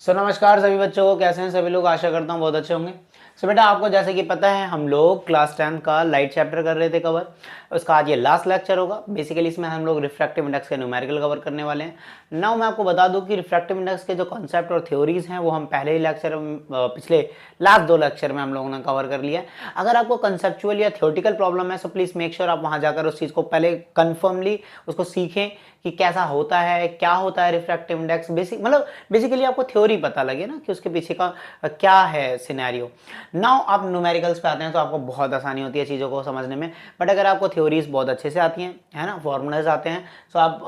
नमस्कार सभी बच्चों को, कैसे हैं सभी लोग। आशा करता हूँ बहुत अच्छे होंगे। बेटा आपको जैसे कि पता है हम लोग क्लास 10 का लाइट चैप्टर कर रहे थे कवर। उसका आज ये लास्ट लेक्चर होगा। बेसिकली इसमें हम लोग रिफ्रैक्टिव इंडेक्स के न्यूमेरिकल कवर करने वाले हैं। नाउ मैं आपको बता दूं कि रिफ्रैक्टिव इंडेक्स के जो कॉन्सेप्ट और थ्योरीज हैं वो हम पहले ही लेक्चर पिछले लास्ट 2 लेक्चर में हम लोगों ने कवर कर लिया है। अगर आपको कंसेप्चुअल या थ्योरेटिकल प्रॉब्लम है तो प्लीज़ मेक श्योर आप वहाँ जाकर उस चीज़ को पहले कन्फर्मली उसको सीखें कि कैसा होता है, क्या होता है रिफ्रैक्टिव इंडेक्स। बेसिकली आपको थ्योरी पता लगे ना कि उसके पीछे का क्या है सिनेरियो। नाउ आप न्यूमेरिकल्स पे आते हैं तो आपको बहुत आसानी होती है चीज़ों को समझने में। बट अगर आपको थ्योरीज बहुत अच्छे से आती हैं, है ना, फॉर्मूलाज आते हैं, तो आप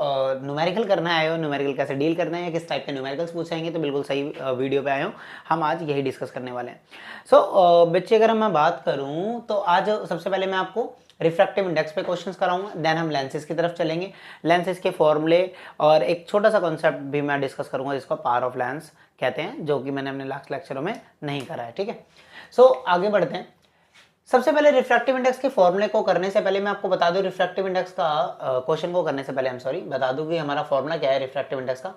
न्यूमेरिकल करना आए हो, न्यूमेरिकल कैसे डील करना है, किस टाइप के न्यूमेरिकल्स पूछेंगे, तो बिल्कुल सही वीडियो पे आए हो। हम आज यही डिस्कस करने वाले हैं। बच्चे अगर मैं बात करूँ तो आज सबसे पहले मैं आपको रिफ्रैक्टिव इंडेक्स पे क्वेश्चंस कराऊंगा, देन हम लेंसेज की तरफ चलेंगे। लेंसेज के फॉर्मूले और एक छोटा सा कॉन्सेप्ट भी मैं डिस्कस करूंगा जिसको पावर ऑफ लेंस कहते हैं, जो कि मैंने अपने लास्ट लेक्चरों में नहीं करा है। ठीक है, आगे बढ़ते हैं। सबसे पहले रिफ्रैक्टिव इंडेक्स के फॉर्मूले को करने से पहले मैं आपको बता दूं, रिफ्रैक्टिव इंडेक्स का क्वेश्चन को करने से पहले बता दूं कि हमारा फॉर्मूला क्या है रिफ्रैक्टिव इंडेक्स का।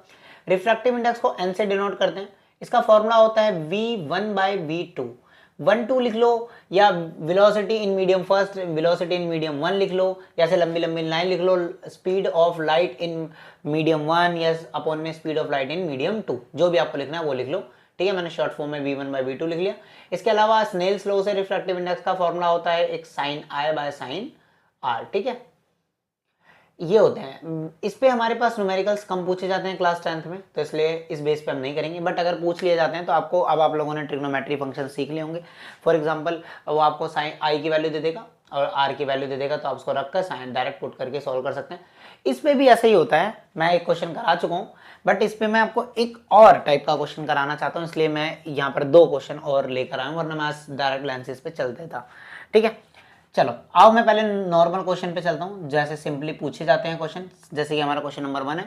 रिफ्रैक्टिव इंडेक्स को एन से डिनोट करते हैं। इसका फॉर्मूला होता है v1/v2। 1 2 लिख लो, या velocity in medium first, velocity in medium 1 लिख लो, या से लंबी लंबी लाइन लिख लो, speed of light in medium 1 या अपॉन में speed of light in medium 2, जो भी आपको लिखना है वो लिख लो। ठीक है, मैंने शॉर्ट फॉर्म में v1/v2 लिख लिया। इसके अलावा स्नेल्स लॉ से रिफ्रैक्टिव इंडेक्स का फॉर्मूला होता है एक sin I/sin R। ठीक है, ये होते हैं। इस पे हमारे पास न्यूमेरिकल्स कम पूछे जाते हैं क्लास 10th में, तो इसलिए इस बेस पे हम नहीं करेंगे। बट अगर पूछ लिए जाते हैं तो आपको, अब आप लोगों ने ट्रिग्नोमेट्री फंक्शन सीख लिए होंगे। फॉर एग्जांपल वो आपको साइन आई की वैल्यू दे देगा और आर की वैल्यू दे देगा, तो आप उसको रखकर साइन डायरेक्ट पुट करके सॉल्व कर सकते हैं। इस पे भी ऐसा ही होता है। मैं एक क्वेश्चन करा चुका हूँ, बट इस पे मैं आपको एक और टाइप का क्वेश्चन कराना चाहता हूँ, इसलिए मैं यहाँ पर 2 क्वेश्चन और लेकर आया हूँ, वरना मैं डायरेक्ट लेंसेज पे चलते था। ठीक है, चलो आओ मैं पहले नॉर्मल क्वेश्चन पे चलता हूँ, जैसे सिंपली पूछे जाते हैं क्वेश्चन। जैसे कि हमारा क्वेश्चन नंबर 1 है।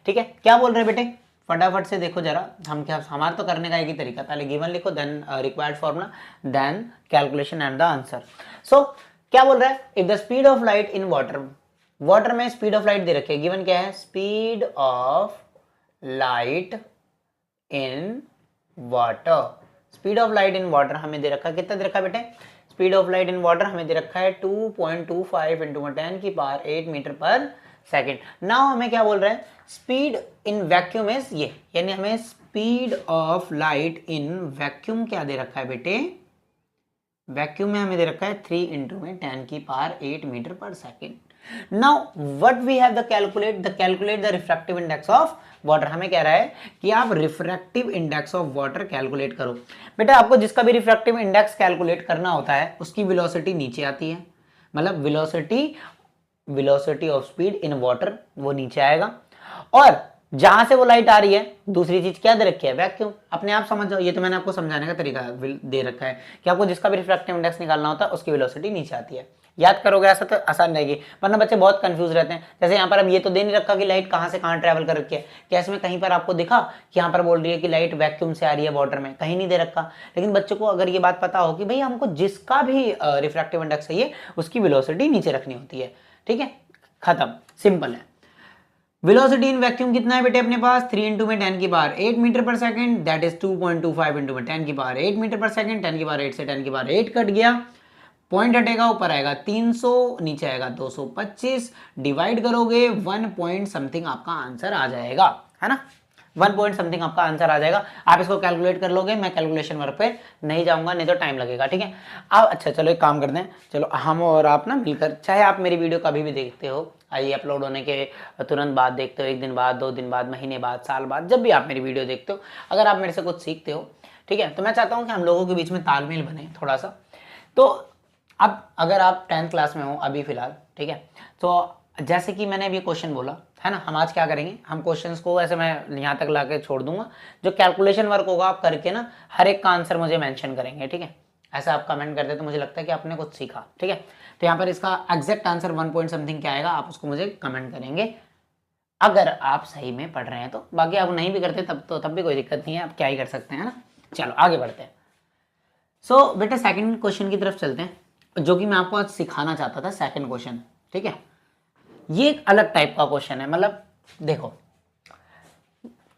ठीक है, क्या बोल रहे हैं बेटे, फटाफट से देखो जरा। हम क्या, हमारा तो करने का एक ही तरीका, पहले गिवन लिखो, then required formula, then calculation and the answer. क्या बोल रहा है, if the speed of light in water, water में स्पीड ऑफ लाइट दे रखी है। गिवन क्या है, speed of light in water. Speed of light in water हमें दे रखा है, कितना दे रखा है बेटे, speed of light in water हमें दे रखा है 2.25 × 10⁸ मीटर पर सेकेंड। नाउ हमें क्या बोल रहा है, स्पीड इन वैक्यूम इज ये, यानी हमें speed of light in vacuum क्या दे रखा है बेटे, वैक्यूम में हमें दे रखा है 3 × 10⁸ मीटर पर second. Now what we have the calculate the refractive index of water. हमें कह रहा है कि आप refractive index of water calculate करो। बेटा आपको जिसका भी रिफ्रैक्टिव इंडेक्स कैलकुलेट करना होता है उसकी वेलोसिटी नीचे आती है, मतलब velocity of speed in water वो नीचे आएगा, और जहां से वो लाइट आ रही है दूसरी चीज क्या दे रखी है, वैक्यूम। अपने आप समझ जाओ, ये तो मैंने आपको समझाने का तरीका दे रखा है कि आपको जिसका भी रिफ्रैक्टिव इंडेक्स निकालना होता है उसकी वेलोसिटी नीचे आती है। याद करोगे ऐसा तो आसान रहेगी, वरना बच्चे बहुत कंफ्यूज रहते हैं। जैसे यहाँ पर अब ये तो दे नहीं रखा कि लाइट कहाँ से कहाँ ट्रैवल कर रखी है, क्या इसमें कहीं पर आपको दिखा कि यहाँ पर बोल रही है कि लाइट वैक्यूम से आ रही है वाटर में, कहीं नहीं दे रखा। लेकिन बच्चों को अगर ये बात पता हो कि भाई हमको जिसका भी रिफ्रैक्टिव इंडेक्स है उसकी वेलोसिटी नीचे रखनी होती है। ठीक है, खत्म, सिंपल है। वेलोसिटी इन वैक्यूम कितना है बेटे अपने पास, 3 × 10⁸ मीटर पर सेकंड, दैट इज 2.25 × 10⁸ मीटर पर सेकंड। 10⁸ से 10⁸ कट गया, पॉइंट हटेगा, ऊपर आएगा 300, नीचे आएगा 225, डिवाइड करोगे 1 पॉइंट समथिंग आपका आंसर आ जाएगा, है ना, 1 पॉइंट समथिंग आपका आंसर आ जाएगा। आप इसको कैलकुलेट कर लोगे, मैं कैलकुलेशन वर्क पे नहीं जाऊंगा, नहीं तो टाइम लगेगा। ठीक है, अब अच्छा चलो एक काम करते हैं, चलो हम और आप ना मिलकर, चाहे आप मेरी वीडियो कभी भी देखते हो, आइए अपलोड होने के तुरंत बाद देखते हो, 1 दिन बाद, 2 दिन बाद, महीने बाद, साल बाद, जब भी आप मेरी वीडियो देखते हो, अगर आप मेरे से कुछ सीखते हो, ठीक है, तो मैं चाहता हूँ कि हम लोगों के बीच में तालमेल बने थोड़ा सा। तो अब अगर आप 10th क्लास में हो अभी फिलहाल, ठीक है, तो जैसे कि मैंने अभी क्वेश्चन बोला है ना, हम आज क्या करेंगे, हम क्वेश्चंस को ऐसे मैं यहाँ तक लाके छोड़ दूंगा, जो कैलकुलेशन वर्क होगा आप करके ना हर एक का आंसर मुझे मेंशन करेंगे। ठीक है, ऐसा आप कमेंट करते तो मुझे लगता है कि आपने कुछ सीखा। ठीक है, तो यहाँ पर इसका एग्जैक्ट आंसर 1 पॉइंट समथिंग क्या आएगा, आप उसको मुझे कमेंट करेंगे अगर आप सही में पढ़ रहे हैं तो। बाकी आप नहीं भी करते तब भी कोई दिक्कत नहीं है, आप क्या ही कर सकते हैं ना। चलो आगे बढ़ते हैं। बेटा सेकंड क्वेश्चन की तरफ चलते हैं, जो कि मैं आपको आज सिखाना चाहता था। सेकंड क्वेश्चन, ठीक है, ये एक अलग टाइप का क्वेश्चन है। मतलब देखो,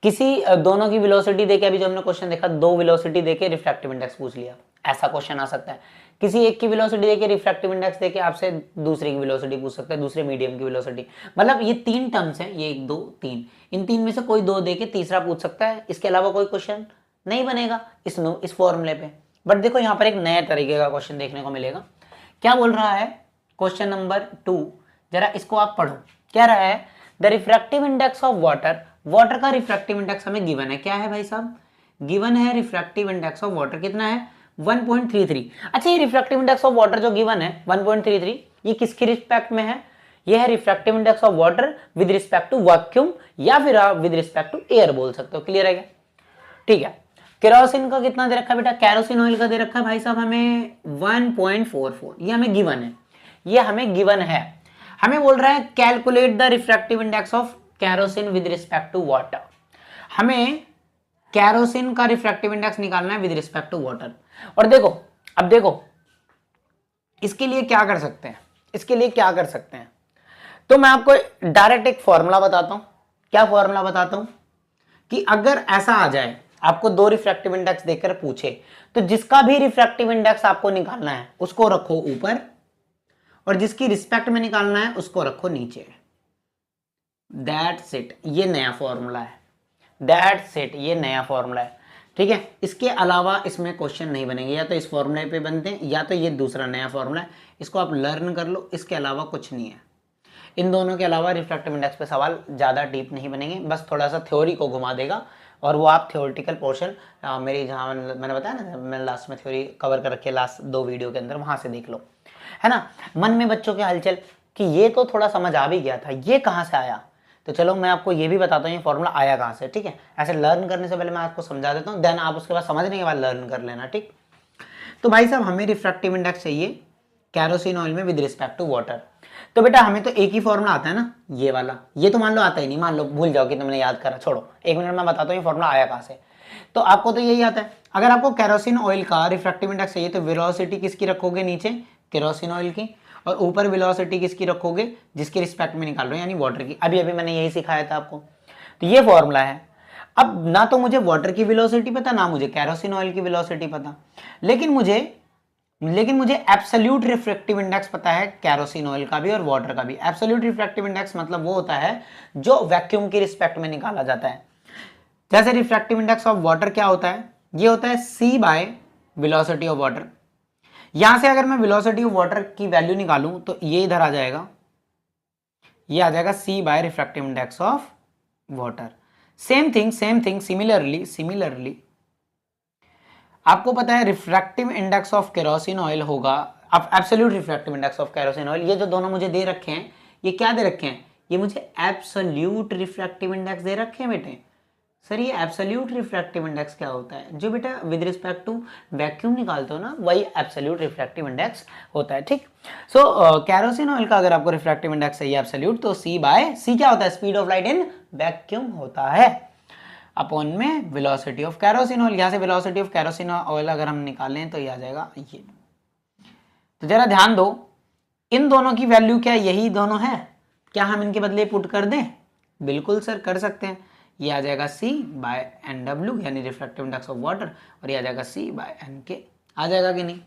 किसी दोनों की वेलोसिटी देके, अभी जो हमने क्वेश्चन देखा, दो वेलोसिटी देके रिफ्रैक्टिव इंडेक्स पूछ लिया, ऐसा क्वेश्चन आ सकता है। किसी एक की वेलोसिटी देके रिफ्रैक्टिव इंडेक्स देके आपसे दूसरे की वेलोसिटी पूछ सकता है, दूसरे मीडियम की वेलोसिटी। मतलब ये तीन टर्म्स हैं, ये 1 2 3, इन तीन में से कोई दो देके तीसरा पूछ सकता है, इसके अलावा कोई क्वेश्चन नहीं बनेगा इस फॉर्मूले पे। बट देखो यहाँ पर एक नए तरीके का क्वेश्चन देखने को मिलेगा। क्या बोल रहा है क्वेश्चन नंबर 2, जरा इसको आप पढ़ो। क्या रहा है, the refractive index of water, water का रिफ्रैक्टिव इंडेक्स हमें गिवन है। क्या है भाई साहब, गिवन है रिफ्रैक्टिव इंडेक्स ऑफ वाटर कितना है, 1.33। अच्छा, ये रिफ्रैक्टिव इंडेक्स ऑफ वाटर जो गिवन है 1.33, ये किसके रिस्पेक्ट में है, ये है refractive index of water with respect to vacuum, या फिर आप विद रिस्पेक्ट टू एयर बोल सकते हो। क्लियर है क्या? ठीक है। केरोसिन का कितना दे रखा है बेटा, केरोसिन ऑयल का दे रखा है भाई साहब हमें 1.44, ये हमें गिवन है, ये हमें गिवन है। हमें बोल रहा है calculate the refractive index of kerosene with respect to water. हमें केरोसिन का रिफ्रैक्टिव इंडेक्स निकालना है विद रिस्पेक्ट टू वाटर। और देखो, अब देखो इसके लिए क्या कर सकते हैं, इसके लिए क्या कर सकते हैं, तो मैं आपको डायरेक्ट एक फॉर्मूला बताता हूं। क्या फॉर्मूला बताता हूं कि अगर ऐसा आ जाए, आपको दो रिफ्रैक्टिव इंडेक्स देकर पूछे, तो जिसका भी रिफ्रैक्टिव इंडेक्स आपको निकालना है उसको रखो ऊपर, और जिसकी रिस्पेक्ट में निकालना है उसको रखो नीचे। दैट्स इट, ये नया फॉर्मूला है। दैट्स इट, ये नया फॉर्मूला है। ठीक है, इसके अलावा इसमें क्वेश्चन नहीं बनेंगे, या तो इस फॉर्मूले पे बनते हैं या तो ये दूसरा नया फॉर्मूला है, इसको आप लर्न कर लो, इसके अलावा कुछ नहीं है। इन दोनों के अलावा रिफ्रैक्टिव इंडेक्स पे सवाल ज़्यादा डीप नहीं बनेंगे, बस थोड़ा सा थ्योरी को घुमा देगा, और वो आप थ्योरेटिकल पोर्शन मेरी जहाँ मैंने बताया ना, मैंने लास्ट में थ्योरी कवर कर रखी है लास्ट 2 वीडियो के अंदर, वहाँ से देख लो, है ना। मन में बच्चों के हलचल कि ये तो थोड़ा समझ आ भी गया था, ये कहाँ से आया, तो चलो मैं आपको ये भी बताता हूँ ये फॉर्मूला आया कहाँ से। ठीक है, ऐसे लर्न करने से पहले मैं आपको समझा देता हूँ, देन आप उसके बाद समझने के बाद लर्न कर लेना। ठीक, तो भाई साहब हमें रिफ्रैक्टिव इंडेक्स चाहिए केरोसिन ऑयल में विद रिस्पेक्ट टू वाटर। तो बेटा हमें तो एक ही फॉर्मूला आता है ना, ये वाला, ये तो मान लो आता ही नहीं, मान लो भूल जाओ कि तुमने याद करा, छोड़ो, 1 मिनट में बताता हूँ ये फॉर्मूला आया कहाँ से। तो आपको तो यही आता है, अगर आपको केरोसिन ऑयल का रिफ्रैक्टिव इंडेक्स चाहिए तो वेलोसिटी किसकी रखोगे नीचे, केरोसिन ऑयल की, और ऊपर वेलोसिटी किसकी रखोगे, जिसके रिस्पेक्ट में निकाल रहे हो, यानी वाटर की। अभी अभी मैंने यही सिखाया था आपको, तो ये फॉर्मूला है। अब ना तो मुझे वाटर की वेलोसिटी पता, ना मुझे केरोसिन ऑयल की वेलोसिटी पता, लेकिन मुझे एब्सोल्यूट रिफ्रैक्टिव इंडेक्स पता है, केरोसिन ऑयल का भी और वाटर का भी। एब्सोल्यूट रिफ्रैक्टिव इंडेक्स मतलब वो होता है जो वैक्यूम की रिस्पेक्ट में निकाला जाता है। जैसे रिफ्रैक्टिव इंडेक्स ऑफ वाटर क्या होता है, ये होता है c by velocity of water. यहां से अगर मैं वेलोसिटी ऑफ वाटर की वैल्यू निकालूं तो ये इधर आ जाएगा, ये आ जाएगा c by refractive index of water. Same thing similarly आपको पता है refractive index of kerosene oil होगा, अब absolute refractive index of kerosene oil, ये जो दोनों मुझे दे रखे हैं, ये क्या दे रखे हैं, ये मुझे एब्सोल्यूट रिफ्रैक्टिव इंडेक्स दे रखे हैं बेटे। सर ये एब्सोल्यूट रिफ्रैक्टिव इंडेक्स क्या होता है, जो बेटा विद रिस्पेक्ट टू वैक्यूम निकालते हो ना, वही एब्सोल्यूट रिफ्रैक्टिव इंडेक्स होता है। ठीक, सो केरोसिन ऑयल का अगर आपको रिफ्रैक्टिव इंडेक्स चाहिए एब्सोल्यूट, तो c बाय c क्या होता है, speed of light in vacuum होता है, अपॉन में वेलोसिटी ऑफ केरोसिन ऑयल। यहाँ से वेलोसिटी ऑफ केरोसिन ऑयल अगर हम निकालें तो ये आ जाएगा ये। तो जरा ध्यान दो, इन दोनों की वैल्यू क्या यही दोनों है, क्या हम इनके बदले पुट कर दें, बिल्कुल सर कर सकते हैं। ये आ जाएगा c बाय एन डब्ल्यू यानी रिफ्रैक्टिव इंडेक्स ऑफ वाटर, और ये आ जाएगा c बाय एन के, आ जाएगा कि नहीं।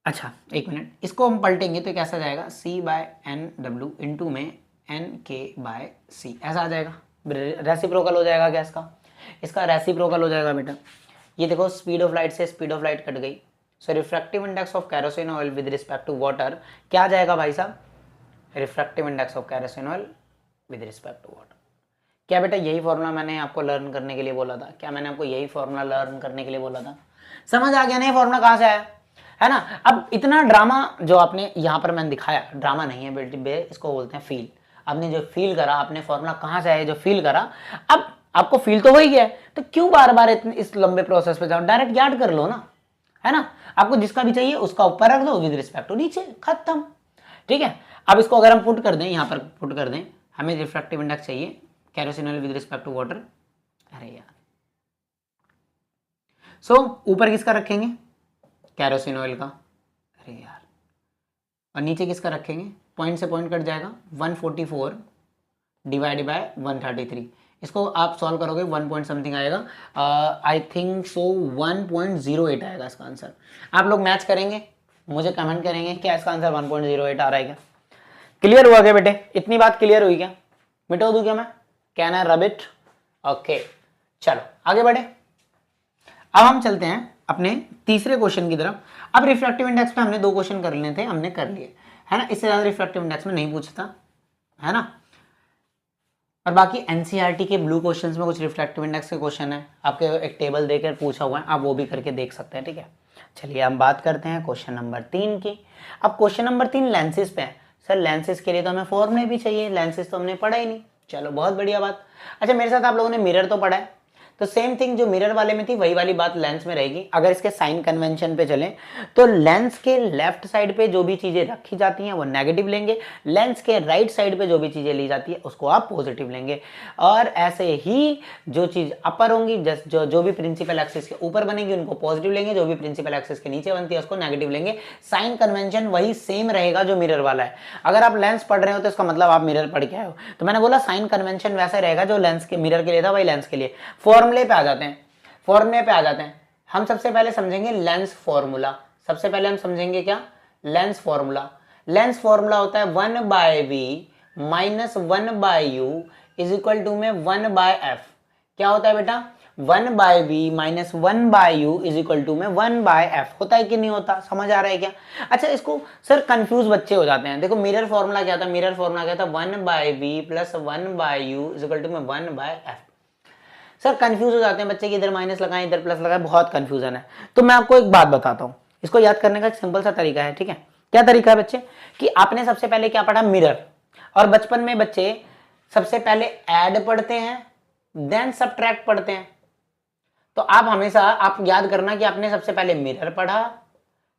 अच्छा एक मिनट, इसको हम पलटेंगे तो कैसा जाएगा, c by N W into में एन के बाय सी, ऐसा आ जाएगा। रेसिप्रोकल हो जाएगा क्या इसका रेसिप्रोकल हो जाएगा बेटा। ये देखो स्पीड ऑफ लाइट से स्पीड ऑफ लाइट कट गई, so refractive index of kerosene oil with respect to water क्या आ जाएगा भाई साहब, refractive index of kerosene oil with respect to water. क्या बेटा यही फॉर्मूला मैंने आपको लर्न करने के लिए बोला था, क्या मैंने आपको यही फॉर्मूला लर्न करने के लिए बोला था, समझ आ गया नहीं फॉर्मूला कहाँ से आया, है ना। अब इतना ड्रामा जो आपने यहाँ पर मैंने दिखाया, ड्रामा नहीं है बेटे, इसको बोलते हैं फील। आपने जो फील करा, आपने फॉर्मूला कहाँ से आया जो फील करा, अब आपको फील तो हो ही गया है, तो क्यों बार बार इस लंबे प्रोसेस पे जाओ, डायरेक्ट याद कर लो ना, है ना। आपको जिसका भी चाहिए उसका ऊपर रख दो, विद रिस्पेक्ट टू नीचे, खत्म। ठीक है, अब इसको अगर हम पुट कर दें, यहाँ पर पुट कर दें, हमें रिफ्रैक्टिव इंडेक्स चाहिए kerosene oil with respect to water, अरे यार सो ऊपर किसका रखेंगे, केरोसिन ऑयल का, अरे यार, और नीचे किसका रखेंगे, पॉइंट से पॉइंट कट जाएगा, 144 डिवाइड बाय 133, इसको आप सॉल्व करोगे 1 पॉइंट समथिंग आएगा, आई थिंक सो 1.08 आएगा इसका आंसर। आप लोग मैच करेंगे, मुझे कमेंट करेंगे क्या इसका आंसर 1.08 आ रहा है क्या। क्लियर हुआ क्या बेटे, इतनी बात क्लियर हुई क्या, मिटा दूं क्या मैं, कहना है रबिट। ओके चलो आगे बढ़े। अब हम चलते हैं अपने तीसरे क्वेश्चन की तरफ। अब रिफ्रैक्टिव इंडेक्स पे हमने 2 क्वेश्चन कर लेने थे, हमने कर लिए है ना, इससे ज्यादा रिफ्रैक्टिव इंडेक्स में नहीं पूछता है ना। और बाकी एनसीईआरटी के ब्लू क्वेश्चंस में कुछ रिफ्रैक्टिव इंडेक्स के क्वेश्चन है, आपके एक टेबल देकर पूछा हुआ है, आप वो भी करके देख सकते हैं, ठीक है। चलिए हम बात करते हैं क्वेश्चन नंबर 3 की। अब क्वेश्चन नंबर 3 लेंसेज पे है। सर लेंसेज के लिए तो हमें फॉर्मूले भी चाहिए, लेंसेज तो हमने पढ़ा ही नहीं, चलो बहुत बढ़िया बात। अच्छा मेरे साथ आप लोगों ने मिरर तो पढ़ा है, तो सेम थिंग जो मिरर वाले में थी वही वाली बात लेंस में रहेगी। अगर इसके साइन कन्वेंशन पे चलें तो लेंस के लेफ्ट साइड पे जो भी चीजें रखी जाती हैं वो नेगेटिव लेंगे, लेंस के राइट साइड पे जो भी चीजें ली जाती है उसको आप पॉजिटिव लेंगे। और ऐसे ही जो चीज अपर होंगी, जो भी प्रिंसिपल एक्सिस के ऊपर बनेगी उनको पॉजिटिव लेंगे, जो भी प्रिंसिपल एक्सिस के नीचे बनती है उसको नेगेटिव लेंगे। साइन कन्वेंशन वही सेम रहेगा जो मिरर वाला है। अगर आप लेंस पढ़ रहे हो तो इसका मतलब आप मिरर पढ़ के आए हो, तो मैंने बोला साइन कन्वेंशन वैसे रहेगा जो लेंस के मिरर के लिए था वही लेंस के लिए। फॉर्मूले पे आ जाते हैं, फॉर्मूले पे आ जाते हैं। हम सबसे पहले समझेंगे लेंस फॉर्मूला। सबसे पहले हम समझेंगे क्या, लेंस फॉर्मूला। लेंस फॉर्मूला होता है 1/v minus 1/u is equal to में 1/f। क्या होता है बेटा, 1/v minus 1/u is equal to में 1/f होता है कि नहीं होता, समझ आ रहा है क्या। अच्छा इसको सर कंफ्यूज बच्चे हो जाते हैं। देखो मिरर फॉर्मूला क्या था, मिरर फॉर्मूला क्या था 1/v plus 1/u is equal to में 1/f। सर कंफ्यूज हो जाते हैं बच्चे कि इधर माइनस लगाएं इधर प्लस लगाएं, बहुत कंफ्यूजन है। तो मैं आपको एक बात बताता हूं, इसको याद करने का एक सिंपल सा तरीका है, ठीक है। क्या तरीका है बच्चे, कि आपने सबसे पहले क्या पढ़ा, मिरर। और बचपन में बच्चे सबसे पहले ऐड पढ़ते हैं देन सबट्रैक्ट पढ़ते हैं। तो आप हमेशा आप याद करना कि आपने सबसे पहले मिरर पढ़ा,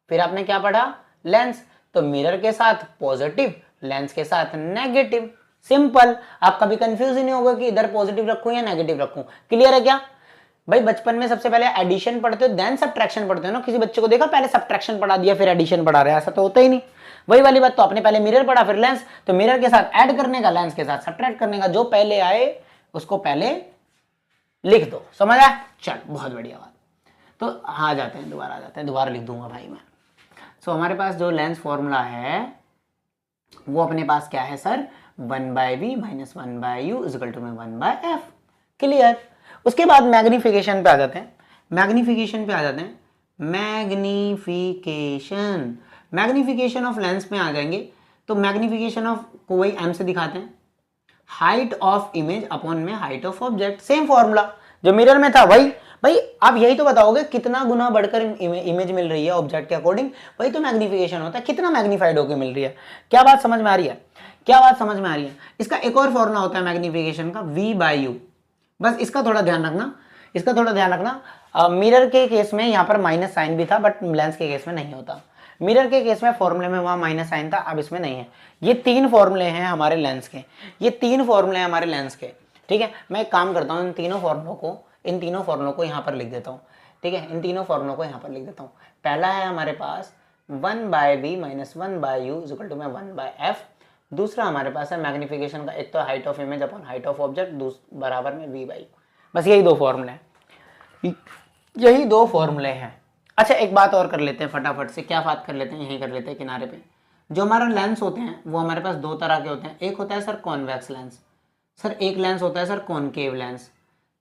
फिर आपने क्या पढ़ा, लेंस। तो मिरर के साथ पॉजिटिव, लेंस के साथ नेगेटिव, सिंपल। आप कभी कंफ्यूज ही नहीं होगा कि इधर पॉजिटिव रखूं या नेगेटिव रखूं। क्लियर है क्या भाई। बचपन में सबसे पहले एडिशन पढ़ते हो देन सब्ट्रैक्शन पढ़ते हो ना। किसी बच्चे को देखा पहले सब्ट्रैक्शन पढ़ा दिया फिर एडिशन पढ़ा रहा है, ऐसा तो होता ही नहीं। वही वाली बात, तो आपने पहले मिरर पढ़ा फिर लेंस, तो मिरर के साथ ऐड करने का, लेंस के साथ सब्ट्रैक्ट करने का, जो पहले आए उसको पहले लिख दो, समझ आया। चल बहुत बढ़िया बात। तो आ जाते हैं, दोबारा आ जाते हैं, दोबारा लिख दूंगा भाई मैं। सो हमारे पास जो लेंस फॉर्मूला है वो अपने पास क्या है sir, 1/v minus 1/u is equal to में 1/f। क्लियर। उसके बाद मैग्निफिकेशन पे आ जाते हैं, मैग्निफिकेशन पे आ जाते हैं, मैग्निफिकेशन, मैग्निफिकेशन ऑफ लेंस में आ जाएंगे। तो मैग्निफिकेशन ऑफ को वही m से दिखाते हैं, हाइट ऑफ इमेज अपॉन में height of object. Same formula जो मिरर में था वही। भाई आप यही तो बताओगे कितना गुना बढ़कर इमेज मिल रही है ऑब्जेक्ट के अकॉर्डिंग, वही तो मैग्निफिकेशन होता है, कितना मैग्नीफाइड होकर मिल रही है। क्या बात समझ में आ रही है, क्या बात समझ में आ रही है। इसका एक और फॉर्मूला होता है मैग्निफिकेशन का, v/u। बस इसका थोड़ा ध्यान रखना, इसका थोड़ा ध्यान रखना। मिरर के केस में यहाँ पर माइनस साइन भी था बट लेंस के केस में नहीं होता। मिरर के केस में फॉर्मूले में वहां माइनस साइन था, अब इसमें नहीं है। ये 3 फॉर्मूले हैं हमारे लेंस के, ये 3 फॉर्मूले हैं हमारे लेंस के, ठीक है। मैं एक काम करता हूँ, इन तीनों फॉर्मूलों को यहाँ पर लिख देता हूँ, ठीक है। इन तीनों फॉर्मूलों को यहाँ पर लिख देता हूँ। पहला है हमारे पास 1/v minus 1/u is equal to में 1/f। दूसरा हमारे पास है मैग्निफिकेशन का, एक तो height of image upon height of object, बराबर में v/u। बस यही 2 फॉर्मूले हैं, यही 2 फॉर्मूले हैं। अच्छा एक बात और कर लेते हैं फटाफट से, क्या बात कर लेते हैं, यही कर लेते हैं किनारे पे। जो हमारा लेंस होते हैं वो हमारे पास 2 तरह के होते हैं। एक होता है सर कॉन्वेक्स लेंस, सर एक लेंस होता है सर कॉनकेव लेंस।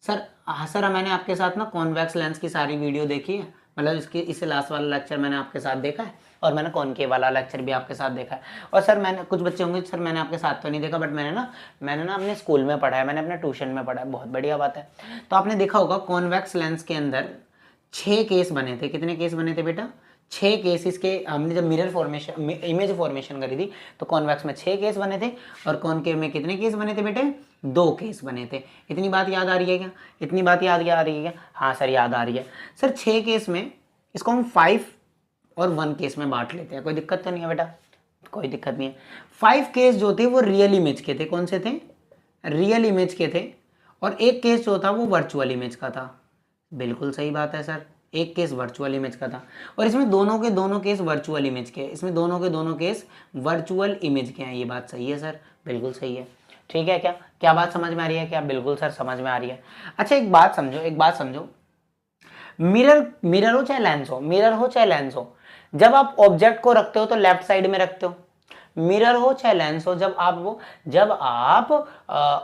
सर मैंने आपके साथ ना कॉन्वेक्स लेंस की सारी वीडियो देखी है, मतलब इससे लास्ट वाला लेक्चर मैंने आपके साथ देखा है, और मैंने कॉनकेव वाला लेक्चर भी आपके साथ देखा है। और सर मैंने, कुछ बच्चे होंगे सर मैंने आपके साथ तो नहीं देखा, बट मैंने ना अपने स्कूल में पढ़ा है, मैंने अपने ट्यूशन में पढ़ा है, बहुत बढ़िया बात है। तो आपने देखा होगा कॉन्वेक्स लेंस के अंदर 6 केस बने थे। कितने केस बने थे बेटा, 6 केसेस के। हमने जब मिरर फॉर्मेशन, इमेज फॉर्मेशन करी थी तो कॉन्वेक्स में 6 केस बने थे, और कॉनकेव में कितने केस बने थे बेटे, 2 केस बने थे। इतनी बात याद आ रही है क्या, इतनी बात याद आ रही है क्या। हाँ सर याद आ रही है। सर 6 केस में इसको हम 5 और 1 केस में बांट लेते हैं, कोई दिक्कत तो नहीं है बेटा, कोई दिक्कत नहीं है। 5 केस जो थे वो रियल इमेज के थे, कौन से थे, रियल इमेज के थे, और एक केस जो था वो वर्चुअल इमेज का था। बिल्कुल सही बात है सर, एक केस वर्चुअल इमेज का था, और इसमें दोनों के दोनों केस वर्चुअल इमेज के, इसमें दोनों के दोनों केस वर्चुअल इमेज के हैं। ये बात सही है सर, बिल्कुल सही है। ठीक है क्या? क्या बात समझ में आ रही है क्या? बिल्कुल सर समझ में आ रही है। अच्छा एक बात समझो, एक बात समझो, मिरर मिरर हो चाहे लेंस हो, मिरर हो चाहे लेंस हो, जब आप ऑब्जेक्ट को रखते हो तो लेफ्ट साइड में रखते हो। मिरर हो चाहे लेंस हो, जब आप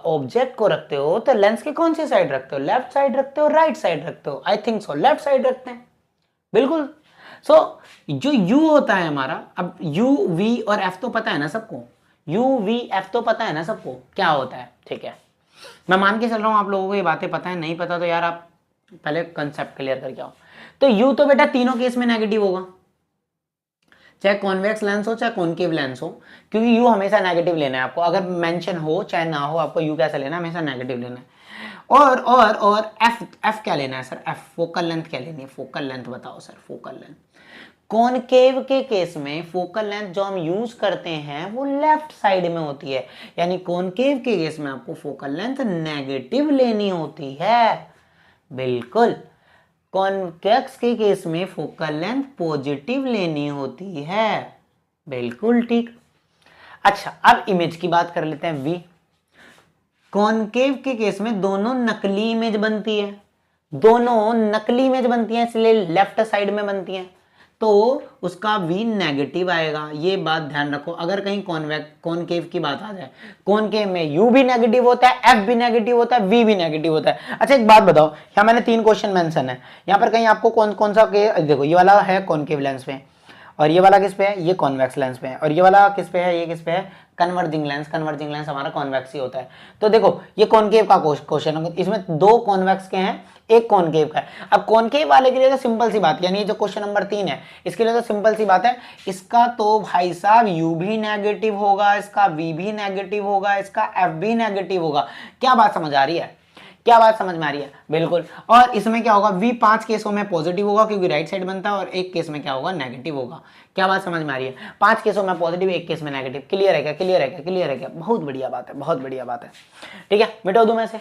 ऑब्जेक्ट को रखते हो तो लेंस के कौन सी साइड रखते हो? लेफ्ट साइड रखते हो, राइट साइड रखते हो? I think so left side रखते हैं, बिल्कुल। सो जो u होता है हमारा, अब u v और f तो पता है ना सबको, u v f तो पता है ना सबको क्या होता है, ठीक है। मैं मान के चल रहा हूं आप लोगों को ये बातें पता है, नहीं पता तो यार आप पहले कंसेप्ट क्लियर करके आओ। तो u तो बेटा तीनों केस में नेगेटिव होगा, चाहे कॉन्वेक्स लेंस हो चाहे कॉनकेव लेंस हो, क्योंकि u हमेशा नेगेटिव लेना है आपको, अगर मेंशन हो चाहे ना हो आपको u कैसा लेना है, हमेशा नेगेटिव लेना है। और f क्या लेना है सर? f फोकल लेंथ क्या लेनी है? फोकल लेंथ बताओ सर, फोकल लेंथ। कॉनकेव के केस में फोकल लेंथ जो हम यूज करते हैं वो लेफ्ट साइड में होती है, यानी कॉनकेव के केस में आपको फोकल लेंथ नेगेटिव लेनी होती है, बिल्कुल। कॉन्वेक्स के केस में फोकल लेंथ पॉजिटिव लेनी होती है, बिल्कुल ठीक। अच्छा अब इमेज की बात कर लेते हैं, वी। कॉनकेव के केस में दोनों नकली इमेज बनती है, दोनों नकली इमेज बनती है, इसलिए लेफ्ट साइड में बनती है, तो उसका v नेगेटिव आएगा, ये बात ध्यान रखो। अगर कहीं कॉनकेव की बात आ जाए, कॉनकेव में u भी नेगेटिव होता है, f भी नेगेटिव होता है, v भी नेगेटिव होता है। अच्छा एक बात बताओ, यहाँ मैंने 3 क्वेश्चन मेंशन है, यहाँ पर कहीं आपको कौन कौन सा देखो, ये वाला है कॉनकेव लेंस पे, और ये वाला किस पे है? ये कॉन्वेक्स लेंस पे है। और ये वाला किस पे है? ये किस पे है? Converging lens. कन्वर्जिंग लेंस हमारा कॉन्वेक्स ही होता है। तो देखो ये कॉनकेव का क्वेश्चन, इसमें 2 कॉन्वेक्स के हैं, एक कॉनकेव का है। अब कॉनकेव वाले के लिए तो सिंपल सी बात, यानी जो क्वेश्चन नंबर 3 है इसके लिए तो सिंपल सी बात है, इसका तो भाई साहब u भी नेगेटिव होगा, इसका v भी नेगेटिव होगा, इसका f भी नेगेटिव होगा। क्या बात समझ आ रही है? क्या बात समझ में आ रही है? बिल्कुल। और इसमें क्या होगा? v 5 केसों में पॉजिटिव होगा क्योंकि राइट साइड बनता है, और एक केस में क्या होगा? नेगेटिव होगा। क्या बात समझ में आ रही है? 5 केसों में पॉजिटिव, एक केस में नेगेटिव। क्लियर है क्या? क्लियर है क्या? क्लियर है क्या? बहुत बढ़िया बात है, बहुत बढ़िया बात है। ठीक है, मिटा दूं मैं से?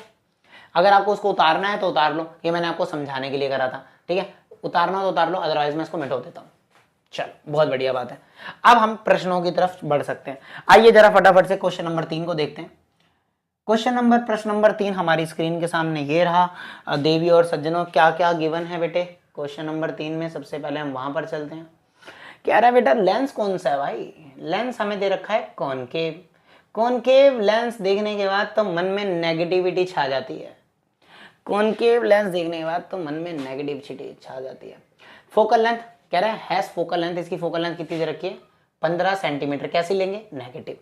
अगर आपको उसको उतारना है तो उतार लो, ये मैंने आपको समझाने के लिए करा था, ठीक है। उतारना तो उतार लो, अदरवाइज मैं इसको मिटा देता हूँ। चलो बहुत बढ़िया बात है। अब हम प्रश्नों की तरफ बढ़ सकते हैं। आइए जरा फटाफट से क्वेश्चन नंबर 3 को देखते हैं। प्रश्न नंबर 3 हमारी स्क्रीन के सामने ये रहा। देवी और सज्जनों क्या क्या गिवन है बेटे क्वेश्चन नंबर 3 में? सबसे पहले हम वहां पर चलते हैं। कह रहा है बेटा लेंस कौन सा है भाई? लेंस हमें दे रखा है कॉनकेव। कॉनकेव लेंस देखने के बाद तो मन में नेगेटिविटी छा जाती है, कॉनकेव लेंस देखने के बाद तो मन में नेगेटिविटी छा जाती है। फोकल लेंथ कह रहा है हैज फोकल लेंथ, इसकी फोकल लेंथ कितनी दे रखी है? 15 सेंटीमीटर। कैसे लेंगे? नेगेटिव।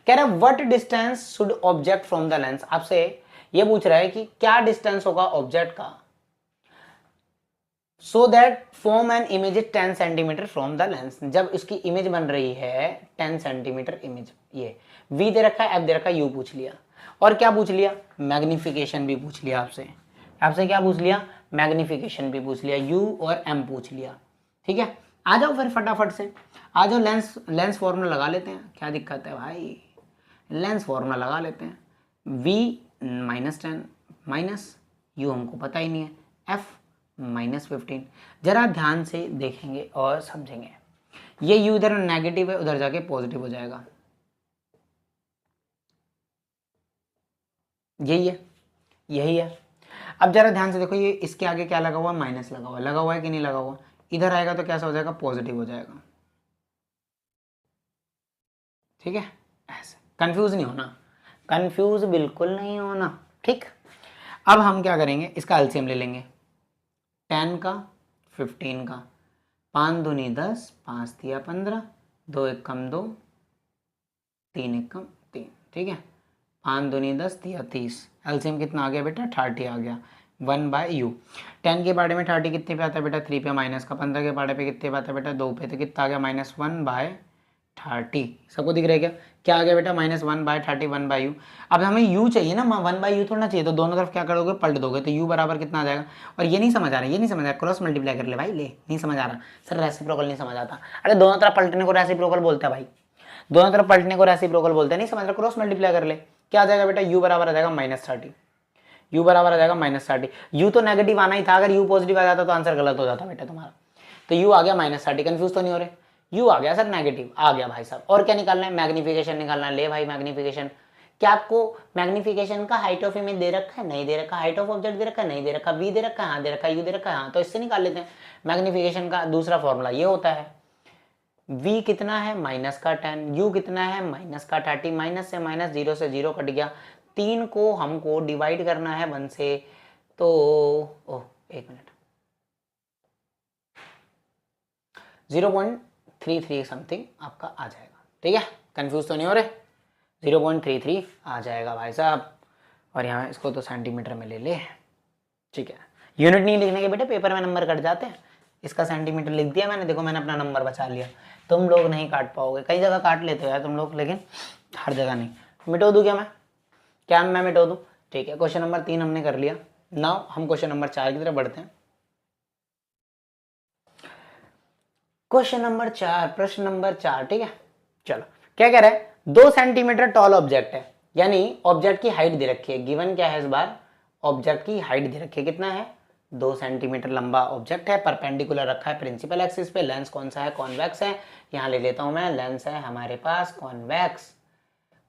कह रहा है what distance should object from the lens, आपसे ये पूछ रहा है कि क्या डिस्टेंस होगा ऑब्जेक्ट का, so that form an image 10 centimetre from the lens, जब इसकी इमेज बन रही है 10 सेंटीमीटर इमेज। ये v दे रखा है, f दे रखा है, u पूछ लिया, और क्या पूछ लिया? मैग्निफिकेशन भी पूछ लिया आपसे। आपसे क्या पूछ लिया? मैग्निफिकेशन भी पूछ लिया, u और m पूछ लिया। ठीक है, आ जाओ फिर फटाफट से, आ जाओ लेंस फॉर्मूला लगा लेते हैं। क्या दिक्कत है भाई? लेंस फॉर्मूला लगा लेते हैं। v -10 माइनस u हमको पता ही नहीं है, f -15। जरा ध्यान से देखेंगे और समझेंगे, ये u इधर नेगेटिव है, उधर जाके पॉजिटिव हो जाएगा, यही है, यही है। अब जरा ध्यान से देखो, ये इसके आगे क्या लगा हुआ? माइनस लगा हुआ है कि नहीं लगा हुआ? इधर आएगा तो कैसा हो जाएगा? पॉजिटिव हो जाएगा। ठीक है, ऐसे कंफ्यूज नहीं होना, कंफ्यूज बिल्कुल नहीं होना, ठीक। अब हम क्या करेंगे? इसका एलसीएम ले लेंगे, 10 का 15 का, 5 दूनी 10, 5 दिया 15, 2 1 कम 2, 3 1 कम 3, ठीक है। 5 दूनी 10 दिया 30, एलसीएम कितना आ गया बेटा? 30 आ गया, 1/u। 10 के बारे में 30 कितने पे आता है बेटा? 3 पे, माइनस का 15 के बारे पे कितने पे आता है बेटा? 2 पे, तो कितना आ गया? -1/30। सबको दिख रहा है क्या? क्या आ गया बेटा? -1/30, 1/u। अब हमें u चाहिए ना, 1/u थोड़ा चाहिए, तो दोनों तरफ क्या करोगे? पलट दोगे, तो u बराबर कितना आ जाएगा? और ये नहीं समझ आ रहा, ये नहीं समझ आ रहा, क्रॉस मल्टीप्लाई कर ले भाई, ले, नहीं समझ आ रहा सर, रेसिप्रोकल नहीं समझ आता। अरे दोनों तरफ पलटने को रेसिप्रोकल बोलता है भाई, दोनों तरफ पलटने को रेसिप्रोकल बोलते हैं, नहीं समझ रहा? क्रॉस मल्टीप्लाई कर ले, क्या आ जाएगा बेटा? u बराबर आ जाएगा -30, u बराबर आ जाएगा -30। u तो नेगेटिव आना ही था, अगर u पॉजिटिव आ जाता तो आंसर गलत हो जाता बेटा तुम्हारा, तो u आ गया -30। कंफ्यूज तो नहीं हो रहे? u आ गया सर नेगेटिव, आ गया भाई साहब। और क्या निकालना है? मैग्निफिकेशन निकालना है। ले भाई मैग्निफिकेशन, क्या आपको मैग्निफिकेशन का हाइट ऑफ इमेज दे रखा है? नहीं दे रखा। हाइट ऑफ ऑब्जेक्ट दे रखा है? नहीं दे रखा। वी दे रखा है? हाँ दे रखा है। यू दे रखा है? हाँ। तो इससे निकाल लेते हैं। मैग्निफिकेशन का दूसरा फॉर्मूला ये होता है, v कितना है माइनस का 10, u कितना है माइनस का 30, माइनस से माइनस, जीरो से जीरो कट गया, 3 को हमको डिवाइड करना है 1 से, तो ओह एक मिनट, 0.33 समथिंग आपका आ जाएगा। ठीक है, कंफ्यूज तो नहीं हो रहे? 0.33 आ जाएगा भाई साहब। और यहाँ इसको तो सेंटीमीटर में ले ले। ठीक है, यूनिट नहीं लिखने के बेटे पेपर में नंबर कट जाते हैं। इसका सेंटीमीटर लिख दिया मैंने, देखो मैंने अपना नंबर बचा लिया। तुम लोग नहीं काट पाओगे, कई जगह काट लेते हो यार तुम लोग, लेकिन हर जगह नहीं। मिटो दूँ क्या मैं मिटो दूँ? ठीक है, क्वेश्चन नंबर 3 हमने कर लिया। नाउ हम क्वेश्चन नंबर 4 की तरफ बढ़ते हैं। क्वेश्चन नंबर 4, प्रश्न नंबर 4। ठीक है, चलो क्या कह रहा है, 2 सेंटीमीटर टॉल ऑब्जेक्ट है, यानी ऑब्जेक्ट की हाइट दे रखी है। गिवन क्या है इस बार? ऑब्जेक्ट की हाइट दे रखी है, कितना है? 2 सेंटीमीटर लंबा ऑब्जेक्ट है, परपेंडिकुलर रखा है प्रिंसिपल एक्सिस पे। लेंस कौन सा है? कॉन्वेक्स है। यहाँ ले लेता हूं मैं, लेंस है हमारे पास कॉन्वेक्स।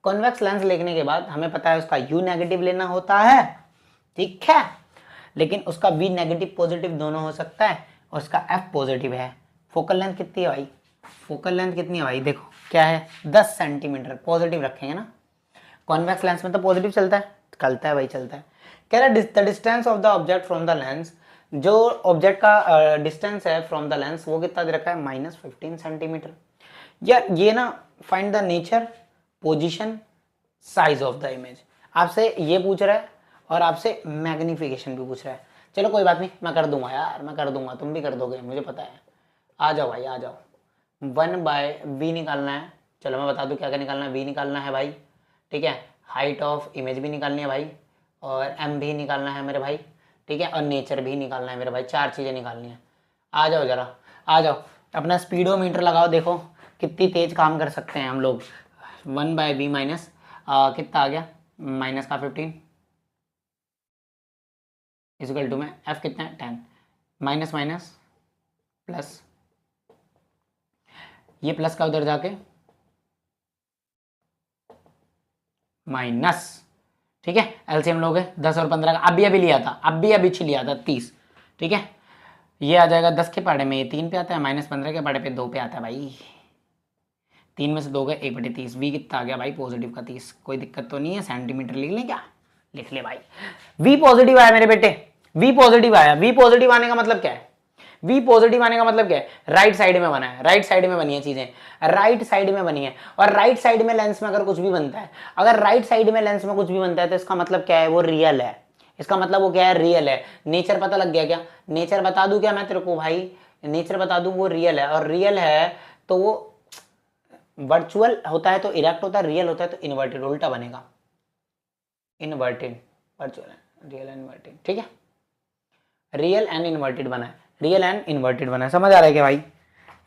कॉन्वेक्स लेंस लेने के बाद हमें पता है उसका यू नेगेटिव लेना होता है, ठीक है, लेकिन उसका वी नेगेटिव पॉजिटिव दोनों हो सकता है, और उसका एफ पॉजिटिव है। फोकल लेंथ कितनी है भाई? फोकल लेंथ कितनी है भाई? देखो क्या है, 10 सेंटीमीटर पॉजिटिव रखेंगे ना। कॉन्वेक्स लेंस में तो पॉजिटिव चलता है, चलता है भाई, चलता है। कह रहा है the distance of the object from the lens, जो ऑब्जेक्ट का डिस्टेंस है फ्रॉम द लेंस वो कितना दे रखा है? -15 सेंटीमीटर। या ये ना, find the nature, position, size of the image. आपसे ये पूछ रहा है और आपसे मैग्निफिकेशन भी पूछ रहा है। चलो कोई बात नहीं, मैं कर दूंगा यार, मैं कर दूंगा, तुम भी कर दोगे मुझे पता है। आ जाओ भाई आ जाओ। 1/v निकालना है। चलो मैं बता दूं क्या क्या निकालना है। v निकालना है भाई, ठीक है, हाइट ऑफ इमेज भी निकालनी है भाई, और m भी निकालना है मेरे भाई, ठीक है, और नेचर भी निकालना है मेरे भाई। 4 चीज़ें निकालनी है। आ जाओ जरा, आ जाओ, अपना स्पीडोमीटर लगाओ, देखो कितनी तेज काम कर सकते हैं हम लोग। 1/v माइनस कितना आ गया? माइनस का 15 इक्वल टू में f कितना है? 10, माइनस माइनस प्लस, ये प्लस का उधर जाके माइनस, ठीक है। एलसीएम लोगे 10 और 15 का, अभी लिया था, अभी लिया था 30, ठीक है। ये आ जाएगा 10 के पाड़े में, ये 3 पे आता है, -15 के पाड़े पे 2 पे आता है भाई। 3 में से 2 गए 1/30। वी कितना आ गया भाई? पॉजिटिव का 30। कोई दिक्कत तो नहीं है, सेंटीमीटर लिख लें क्या? लिख ले भाई। वी पॉजिटिव आया मेरे बेटे, वी पॉजिटिव आया। वी पॉजिटिव आने का मतलब क्या है? वी पॉजिटिव आने का मतलब क्या है? राइट साइड में बना है, राइट साइड में बनी है चीजें, राइट साइड में बनी है। और राइट साइड में लेंस में अगर कुछ भी बनता है, अगर राइट साइड में लेंस में कुछ भी बनता है तो इसका मतलब क्या है? वो रियल है। इसका मतलब वो क्या है? रियल है। नेचर पता लग गया क्या? नेचर बता दूं क्या मैं तेरे को भाई? नेचर बता दूं, वो रियल है। और रियल है तो वो वर्चुअल होता है तो इरेक्ट होता है, रियल होता है तो इन्वर्टेड, उल्टा बनेगा। Inverted, virtual, real and inverted, ठीक है। रियल एंड इन्वर्टेड बना है, रियल एंड इन्वर्टेड बना है। समझ आ रहा है क्या भाई?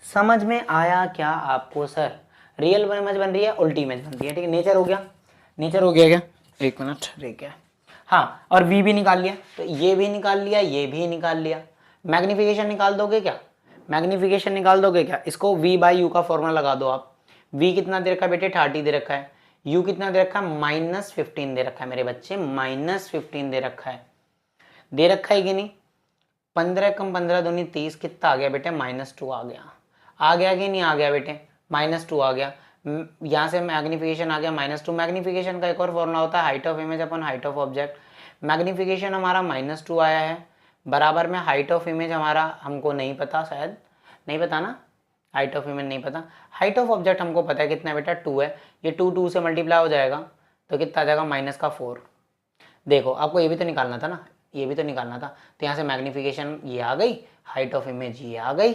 समझ में आया क्या आपको सर? रियल इमेज बन रही है, उल्टी इमेज बन रही है, ठीक है। नेचर हो गया, नेचर हो गया क्या? एक मिनट, ठीक है। हाँ, और वी भी निकाल लिया, तो ये भी निकाल लिया, ये भी निकाल लिया। मैग्निफिकेशन निकाल दोगे क्या? मैग्निफिकेशन निकाल दोगे क्या? इसको v/u का फॉर्मूला लगा दो आप। v कितना दे रखा है बेटे? 30 दे रखा है। u कितना दे रखा है? -15 दे रखा है मेरे बच्चे, -15 दे रखा है। दे रखा है कि नहीं? 15 कम 15 दूनी 30, कितना आ गया बेटे? -2 आ गया। आ गया कि नहीं आ गया बेटे? -2 आ गया। यहाँ से मैग्निफिकेशन आ गया -2। मैग्निफिकेशन का एक और फॉर्मूला होता है height of image upon height of object. Magnification हमारा -2 आया है, बराबर में हाइट ऑफ इमेज हमारा हमको नहीं पता, शायद नहीं पता ना, हाइट ऑफ इमेज नहीं पता। हाइट ऑफ ऑब्जेक्ट हमको पता है कितना बेटा? 2 है। ये 2 से मल्टीप्लाई हो जाएगा तो कितना आ जाएगा? -4। देखो आपको ये भी तो निकालना था ना, ये भी तो निकालना था। तो यहाँ से मैग्निफिकेशन ये आ गई, हाइट ऑफ इमेज ये आ गई,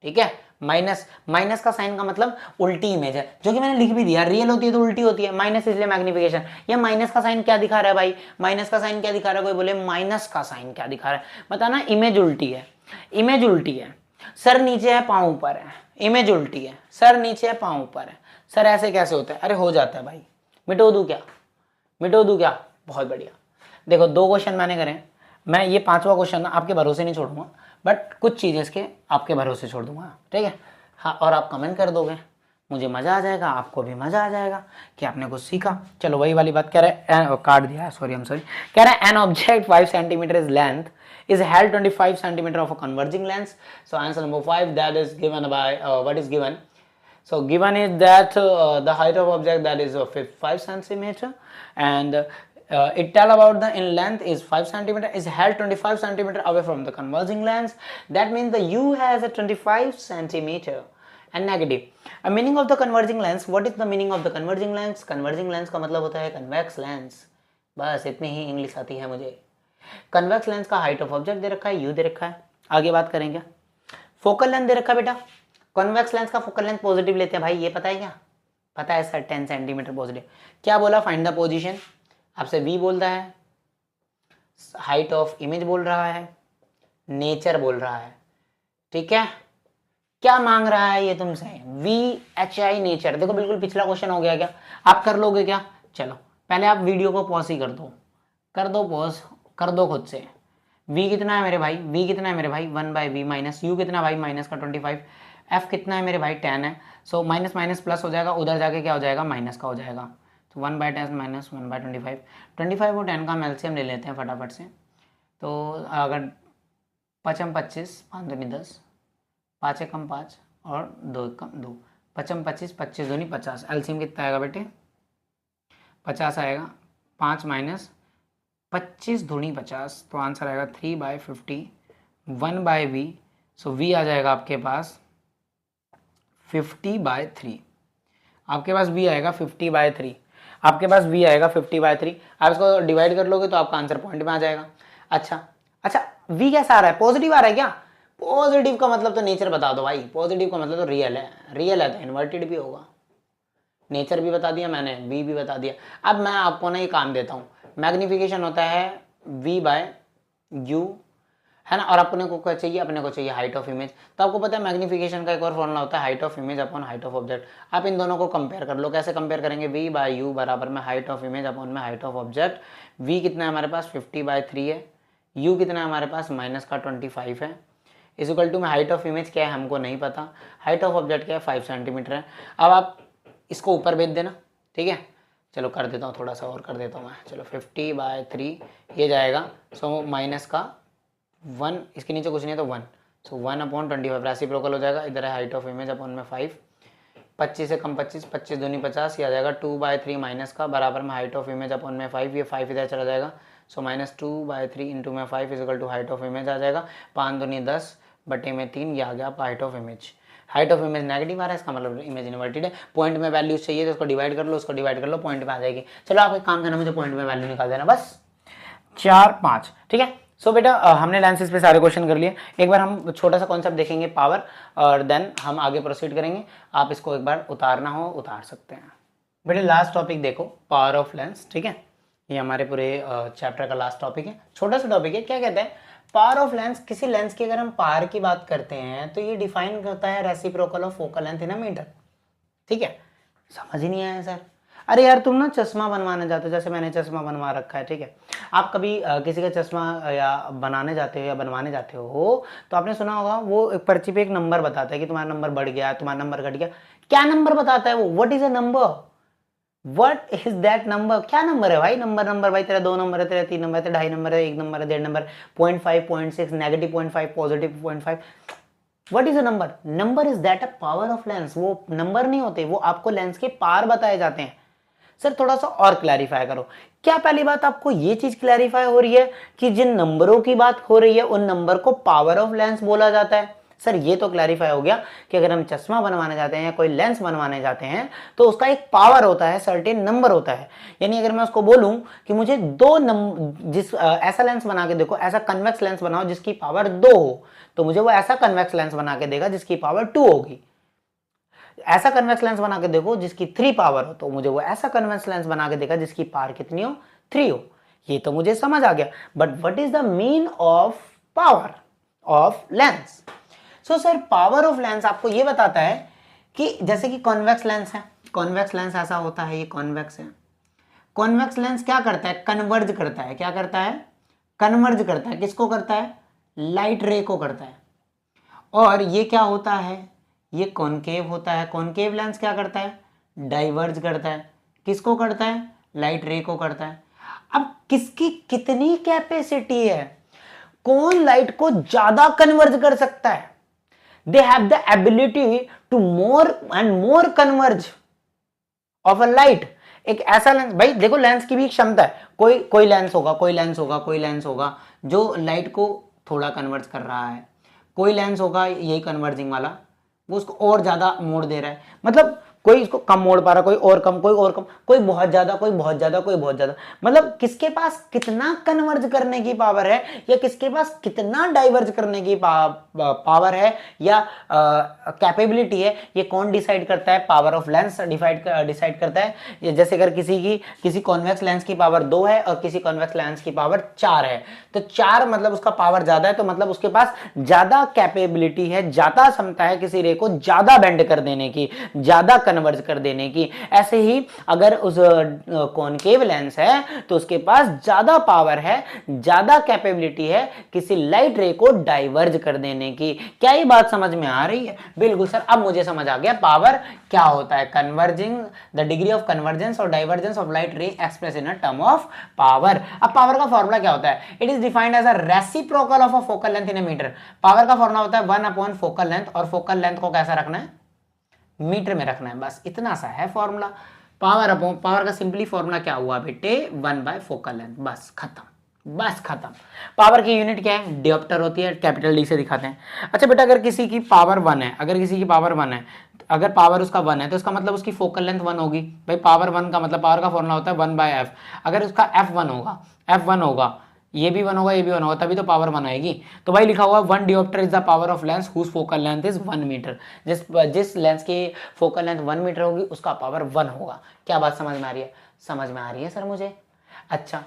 ठीक है। माइनस का साइन का मतलब उल्टी इमेज है, जो कि मैंने लिख भी दिया। रियल होती है तो उल्टी होती है, माइनस इसलिए मैग्निफिकेशन। ये माइनस का साइन क्या दिखा रहा है भाई? माइनस का साइन क्या दिखा रहा है? कोई बोले माइनस का साइन क्या दिखा रहा है? बताना। इमेज उल्टी है, इमेज उल्टी है। सर नीचे है, पाँव ऊपर है, इमेज उल्टी है। सर नीचे है, पाँव ऊपर है। सर ऐसे कैसे होता है? अरे हो जाता है भाई। मिटो दूं क्या? मिटो दूं क्या? बहुत बढ़िया। देखो 2 क्वेश्चन मैंने करे, मैं ये 5वां क्वेश्चन आपके भरोसे नहीं छोड़ूंगा, बट कुछ चीज़ें इसके आपके भरोसे छोड़ दूंगा, ठीक है। हाँ, और आप कमेंट कर दोगे, मुझे मज़ा आ जाएगा, आपको भी मज़ा आ जाएगा कि आपने कुछ सीखा। चलो वही वाली बात कह रहे हैं, काट दिया, सॉरी आई एम सॉरी। कह रहे हैं an object 5 centimetre is length is held 25 centimeter of a converging lens. So answer number 5 that is given by what is given. So given is that the height of object that is 5 centimeter and it tell about the in length is 5 centimeter is held 25 centimeter away from the converging lens. That means the U has a 25 centimeter and negative. A meaning of the converging lens. What is the meaning of the converging lens? Converging lens का मतलब होता है convex lens. बस इतनी ही English आती है मुझे। Convex lens का हाइट ऑफ ऑब्जेक्ट दे रखा है, यू दे रखा है। आगे बात करेंगे। फोकल लेंथ दे रखा है बेटा। कन्वेक्स लेंस का फोकल लेंथ पॉजिटिव लेते हैं भाई, ये पता है क्या? पता है सर, 10 सेंटीमीटर पॉजिटिव। क्या बोला? Find the position. आपसे वी बोल रहा है, हाइट ऑफ इमेज बोल रहा है, नेचर बोल रहा है, ठीक है। क्या मांग रहा है ये तुमसे? VHI nature. देखो बिल्कुल पिछला क्वेश्चन हो गया क्या? आप कर लोगे क्या? चलो पहले आप वीडियो को पॉज ही कर दो, पॉज कर दो खुद से। v कितना है मेरे भाई? v कितना है मेरे भाई? 1/v माइनस u कितना भाई? माइनस का 25। f कितना है मेरे भाई? 10 है। सो माइनस माइनस प्लस हो जाएगा, उधर जाके क्या हो जाएगा? माइनस का हो जाएगा। तो 1/10 माइनस 1/25। 25 और 10 का हम एलसीएम ले लेते हैं फटाफट से। तो अगर 5 25, 5 दूनी 10, 5 एकम 5 और 2 एकम 2, 5 25, 25 दूनी 50। एलसीएम कितना आएगा बेटे? 50 आएगा। 5 माइनस 25 दूनी 50, तो आंसर आएगा 3/50, 1/v। सो v आ जाएगा आपके पास 50/3। आपके पास v आएगा 50/3। आपके पास v आएगा 50/3। आप इसको डिवाइड कर लोगे तो आपका आंसर पॉइंट में आ जाएगा। अच्छा v कैसा आ रहा है? पॉजिटिव आ रहा है क्या? पॉजिटिव का मतलब तो नेचर बता दो भाई। पॉजिटिव का मतलब तो रियल है, रियल है तो इन्वर्टेड भी होगा। नेचर भी बता दिया मैंने, v भी बता दिया। अब मैं आपको ना ये काम देता हूँ। मैग्निफिकेशन होता है v/u, है ना, और अपने को क्या चाहिए? अपने को चाहिए हाइट ऑफ इमेज। तो आपको पता है मैग्निफिकेशन का एक और फॉर्मूला होता है height of image upon height of object. आप इन दोनों को कंपेयर कर लो। कैसे कंपेयर करेंगे? v/u बराबर में हाइट ऑफ इमेज अपॉन में हाइट ऑफ ऑब्जेक्ट। v कितना है हमारे पास? 50/3 है। u कितना है हमारे पास? माइनस का 25 है। इज इक्वल टू में हाइट ऑफ इमेज क्या है हमको नहीं पता, हाइट ऑफ ऑब्जेक्ट क्या है? 5 सेंटीमीटर है। अब आप इसको ऊपर भेज देना, ठीक है। चलो कर देता हूँ, थोड़ा सा और कर देता हूँ मैं। चलो 50/3 ये जाएगा। सो माइनस का 1, इसके नीचे कुछ नहीं है तो 1। सो 1/25 रेसिप्रोकल हो जाएगा। इधर है हाइट ऑफ इमेज अपॉन में 5। 25 से कम 25, 25 दूनी 50, ये आ जाएगा 2/3 माइनस का बराबर में हाइट ऑफ इमेज अपॉन में 5। ये 5 इधर चला जाएगा। सो माइनस 2/3 इंटू में 5 is equal to height of image आ जाएगा 5 दूनी 10 बटे में 3। ये आ गया आपका height of image. Height of image negative आ रहा है, इसका मतलब इमेज इन्वर्टेड है। पॉइंट में वैल्यूज चाहिए तो उसको डिवाइड कर लो, उसको डिवाइड कर लो, पॉइंट में आ जाएगी। चलो आप एक काम करना, मुझे पॉइंट में वैल्यू निकाल देना बस। 4 5, ठीक है। सो बेटा हमने लेंसेज पे सारे क्वेश्चन कर लिए। एक बार हम छोटा सा कॉन्सेप्ट देखेंगे पावर, और देन हम आगे प्रोसीड करेंगे। आप इसको एक बार उतारना हो उतार सकते हैं। बेटे लास्ट टॉपिक देखो, पावर ऑफ लेंस, ठीक है। ये हमारे पूरे चैप्टर का लास्ट टॉपिक है। छोटा सा टॉपिक है। क्या कहते हैं? Power of lens. किसी लेंस की अगर हम पावर की बात करते हैं तो ये डिफाइन करता है reciprocal of focal length in a metre, ठीक है। समझ ही नहीं आया सर? अरे यार तुम ना चश्मा बनवाने जाते हो, जैसे मैंने चश्मा बनवा रखा है, ठीक है। आप कभी किसी का चश्मा या बनाने जाते हो या बनवाने जाते हो तो आपने सुना होगा वो एक पर्ची पे एक नंबर बताता है कि तुम्हारा नंबर बढ़ गया, तुम्हारा नंबर घट गया। क्या नंबर बताता है वो? What is a number? What is that number? क्या नंबर है भाई? नंबर भाई, तेरा 2 नंबर है, तेरा 3 नंबर है, तेरा 2.5 नंबर है, 1 नंबर है, 1.5 number, 0.5 0.6 negative 0.5 positive 0.5। What is a number? Number is that a power of lens. वो नंबर नहीं होते, वो आपको लेंस के पावर बताए जाते हैं। सर थोड़ा सा और क्लैरिफाई करो। क्या पहली बात आपको ये चीज क्लैरिफाई हो रही है कि जिन नंबरों की बात हो रही है उन नंबर को पावर ऑफ लेंस बोला जाता है? सर ये तो क्लैरिफाई हो गया कि अगर हम चश्मा बनवाने जाते हैं या कोई लेंस बनवाने जाते हैं तो उसका एक पावर होता है, सर्टेन नंबर होता है। यानी अगर मैं उसको बोलूं कि मुझे ऐसा लेंस बना के देखो, ऐसा कन्वेक्स लेंस बनाओ जिसकी पावर 2 हो, तो मुझे वो ऐसा कन्वेक्स लेंस बना के देगा जिसकी पावर 2 होगी। ऐसा कन्वेक्स लेंस बना के देखो जिसकी 3 पावर हो, तो मुझे वो ऐसा कन्वेक्स लेंस बना के देगा जिसकी पावर कितनी हो? 3 हो। ये तो मुझे समझ आ गया। But what is the mean of power of lens? So sir power of lens आपको ये बताता है कि जैसे कि कॉन्वेक्स लेंस है, कॉन्वेक्स लेंस ऐसा होता है, ये कॉन्वेक्स है। कॉन्वेक्स लेंस क्या करता है? कन्वर्ज करता है। क्या करता है? कन्वर्ज करता है। किसको करता है? लाइट रे को करता है। और ये क्या होता है? ये कॉनकेव होता है। कॉनकेव लेंस क्या करता है? डाइवर्ज करता है। किसको करता है? लाइट रे को करता है। अब किसकी कितनी कैपेसिटी है? कौन लाइट को ज्यादा कन्वर्ज कर सकता है? They have the ability to more and more converge of a light. एक ऐसा लेंस, भाई देखो लेंस की भी क्षमता है। कोई लेंस होगा, कोई लेंस होगा जो लाइट को थोड़ा कन्वर्ज कर रहा है, कोई लेंस होगा यही कन्वर्जिंग वाला, वो उसको और ज्यादा मोड़ दे रहा है। मतलब कोई इसको कम मोड़ पा रहा, कोई और कम, कोई बहुत ज्यादा, कोई बहुत ज्यादा, कोई बहुत ज्यादा। मतलब किसके पास कितना कन्वर्ज करने की पावर है या किसके पास कितना डाइवर्ज करने की पावर है या कैपेबिलिटी है, ये कौन डिसाइड करता है? पावर ऑफ लेंस डिसाइड करता है। जैसे अगर किसी कॉन्वेक्स लेंस की पावर 2 है और किसी कॉन्वेक्स लेंस की पावर 4 है, तो 4 मतलब उसका पावर ज्यादा है, तो मतलब उसके पास ज्यादा कैपेबिलिटी है, ज्यादा क्षमता है किसी रे को ज्यादा बेंड कर देने की, ज्यादा कन्वर्ज कर देने की। ऐसे ही अगर उस कॉनकेव लेंस है तो उसके पास ज्यादा पावर है, ज्यादा कैपेबिलिटी है किसी लाइट रे को डाइवर्ज कर देने की। क्या ये बात समझ में आ रही है? बिल्कुल सर, अब मुझे समझ आ गया पावर क्या होता है। Converging the degree of convergence और divergence of light ray express in a term of power. अब पावर का फॉर्मूला क्या होता है? It is defined as a reciprocal of a focal length in a metre. Power का formula होता है 1 focal length, और फोकल लेंथ को कैसा रखना है? मीटर में रखना है। बस इतना सा है फॉर्मूला। पावर का सिंपली फॉर्मूला क्या हुआ बेटे? 1 फोकल लेंथ। बस खत्म, बस खत्म। पावर की यूनिट क्या है? डियोप्टर होती है, कैपिटल डी से दिखाते हैं। अच्छा बेटा, अगर किसी की पावर 1 है, अगर पावर उसका 1 है तो इसका मतलब उसकी फोकल लेंथ 1 होगी। भाई पावर 1 का मतलब, पावर का फॉर्मूला होता है 1/f। अगर उसका f1 होगा, ये भी 1 होगा, ये भी 1 होगा, तभी तो पावर 1 आएगी। तो भाई लिखा हुआ 1 dioptre is the power of lens whose focal length is 1 metre. जिस लेंस की फोकल लेंथ 1 मीटर होगी उसका पावर 1 होगा। क्या बात समझ में आ रही है? समझ में आ रही है सर मुझे? अच्छा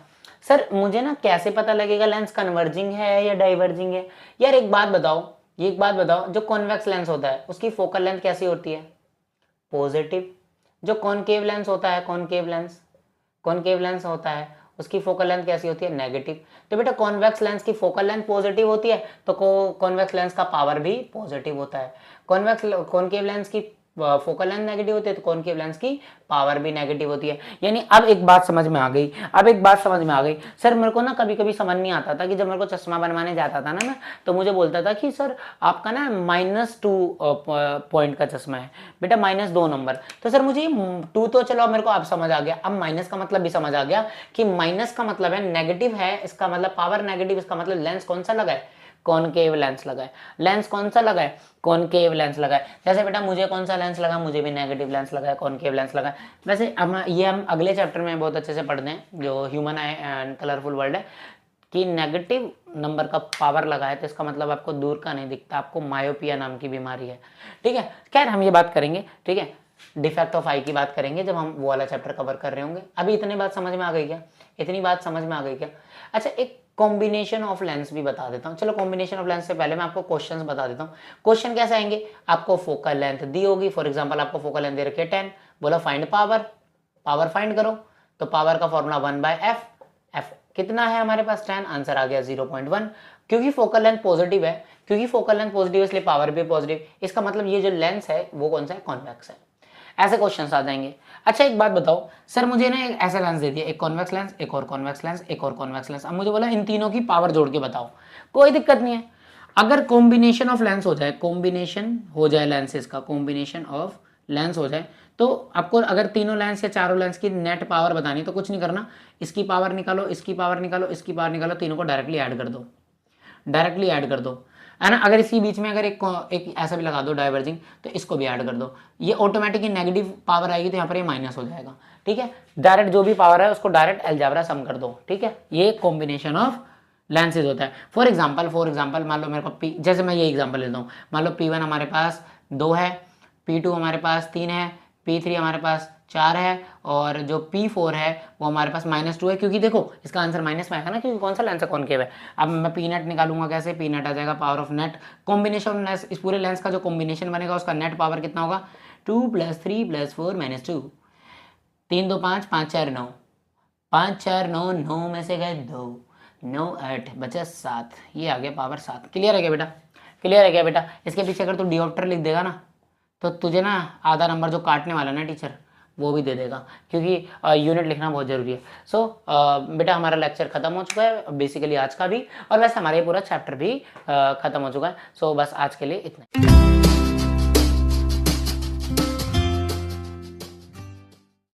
सर, मुझे ना कैसे पता लगेगा लेंस कन्वर्जिंग है या डाइवर्जिंग है? यार एक बात बताओ, जो कॉन्वेक्स लेंस होता है उसकी फोकल लेंथ कैसी होती है? पॉजिटिव। जो कॉनकेव लेंस होता है, कॉनकेव लेंस होता है उसकी फोकल लेंथ कैसी होती है? नेगेटिव। तो बेटा कॉन्वेक्स लेंस की फोकल लेंथ पॉजिटिव होती है तो कॉन्वेक्स लेंस का पावर भी पॉजिटिव होता है। कॉनकेव लेंस की फोकल लेंथ नेगेटिव होती है तो कॉनकेव लेंस की पावर भी नेगेटिव होती है। यानी अब एक बात समझ में आ गई। सर मेरे को ना कभी कभी समझ नहीं आता था कि जब मेरे को चश्मा बनवाने जाता था ना मैं, तो मुझे बोलता था कि सर आपका ना -2 पॉइंट का चश्मा है बेटा, -2 नंबर। तो सर मुझे 2 तो चलो मेरे को अब समझ आ गया, अब माइनस का मतलब भी समझ आ गया कि माइनस का मतलब है नेगेटिव है, इसका मतलब पावर नेगेटिव, इसका मतलब लेंस कौन सा लगा है? कॉनकेव लेंस लगा है। लेंस कौन सा लगा है? कॉनकेव लेंस लगा है। जैसे बेटा मुझे कौन सा लेंस लगा? मुझे भी नेगेटिव लेंस लगा है, कॉनकेव लेंस लगा है। वैसे हम अगले चैप्टर में बहुत अच्छे से पढ़ते हैं, जो human I and colourful world है, कि नेगेटिव नंबर का पावर लगा है तो इसका मतलब आपको दूर का नहीं दिखता, आपको मायोपिया नाम की बीमारी है। ठीक है, खैर हम ये बात करेंगे, ठीक है, डिफेक्ट ऑफ आई की बात करेंगे जब हम वो वाला चैप्टर कवर कर रहे होंगे। अभी इतनी बात समझ में आ गई क्या? अच्छा, एक कॉम्बिनेशन ऑफ लेंस भी बता देता हूँ। चलो कॉम्बिनेशन ऑफ लेंस से पहले मैं आपको क्वेश्चंस बता देता हूँ। क्वेश्चन कैसे आएंगे? आपको फोकल लेंथ दी होगी, फॉर एग्जांपल आपको फोकल लेंथ दे रखी है 10, बोला फाइंड पावर फाइंड करो, तो पावर का फॉर्मूला 1/f। f कितना है हमारे पास? 10। आंसर आ गया 0.1। क्योंकि फोकल लेंथ पॉजिटिव है, इसलिए पावर भी पॉजिटिव। इसका मतलब ये जो लेंस है वो कौन सा है? कॉन्वेक्स है। ऐसे क्वेश्चंस आ जाएंगे। अच्छा एक बात बताओ सर, मुझे ना एक ऐसा लेंस दे दिया, एक कॉन्वेक्स लेंस, एक और कॉन्वेक्स लेंस, एक और कॉन्वेक्स लेंस। अब मुझे बोला इन तीनों की पावर जोड़ के बताओ। कोई दिक्कत नहीं है, अगर कॉम्बिनेशन ऑफ लेंस हो जाए, लेंसेज का कॉम्बिनेशन ऑफ लेंस हो जाए, तो आपको अगर तीनों लेंस या चारों लेंस की नेट पावर बतानी तो कुछ नहीं करना, इसकी पावर निकालो, इसकी पावर निकालो, तीनों को डायरेक्टली ऐड कर दो, है ना। अगर इसकी बीच में अगर एक ऐसा भी लगा दो डाइवर्जिंग, तो इसको भी ऐड कर दो, ये ऑटोमेटिकली नेगेटिव पावर आएगी तो यहाँ पर ये माइनस हो जाएगा। ठीक है, डायरेक्ट जो भी पावर है उसको डायरेक्ट अलजेब्रा सम कर दो। ठीक है, ये कॉम्बिनेशन ऑफ लेंसेज होता है। फॉर एग्जाम्पल मान लो मेरे को जैसे मैं ये एग्जाम्पल लेता हूँ, मान लो P1 हमारे पास 2 है, P2 हमारे पास 3 है, P3 हमारे पास 4 है, और जो P4 है वो हमारे पास -2 है। क्योंकि देखो इसका आंसर माइनस में आएगा ना, क्योंकि कौन सा लेंस है? कॉनकेव है। अब मैं पी नेट निकालूंगा कैसे? पी नेट आ जाएगा power of net, combination lens, इस पूरे लेंस का जो कॉम्बिनेशन बनेगा उसका नेट पावर कितना होगा? 2 + 3 + 4 - 2, 3 2 5, 5 4 9, 5 4 9, 9 में से गए 2, 9 8 बचा 7, ये आ गया पावर 7। क्लियर है क्या बेटा? इसके पीछे अगर तू डियोप्टर लिख देगा ना, तो तुझे ना आधा नंबर जो काटने वाला ना टीचर वो भी दे देगा, क्योंकि यूनिट लिखना बहुत ज़रूरी है। सो बेटा हमारा लेक्चर ख़त्म हो चुका है बेसिकली आज का भी, और वैसे हमारा ये पूरा चैप्टर भी ख़त्म हो चुका है। सो बस आज के लिए इतना ही।